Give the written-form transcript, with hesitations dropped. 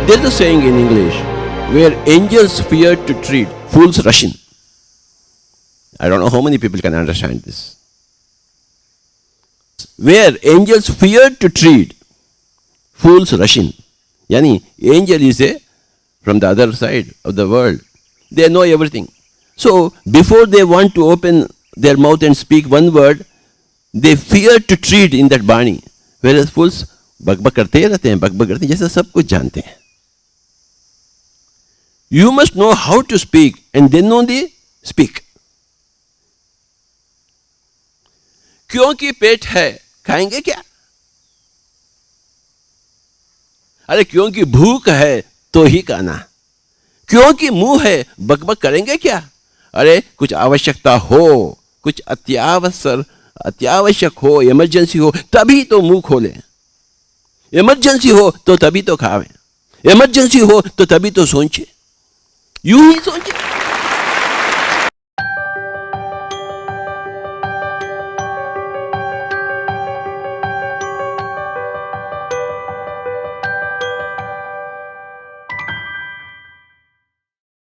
There's a saying in English, where angels fear to tread, fools rush in. I don't know how many people can understand this. Where angels fear to tread, fools rush in. Yani, angel is from the other side of the world. They know everything. So, before they want to open their mouth and speak one word, they fear to tread in that bani. Whereas fools बकबक करते रहते हैं, बकबक करते हैं, जैसे सब कुछ जानते हैं. You must know how to speak and then only speak. क्योंकि पेट है, खाएंगे क्या? अरे क्योंकि भूख है तो ही खाना. क्योंकि मुंह है, बकबक करेंगे क्या? अरे कुछ आवश्यकता हो, कुछ अत्यावश्यक हो, इमरजेंसी हो, तभी तो मुंह खोले. इमरजेंसी हो तो तभी तो खावे. इमरजेंसी हो तो तभी तो सोचे. यूं ही सोचे.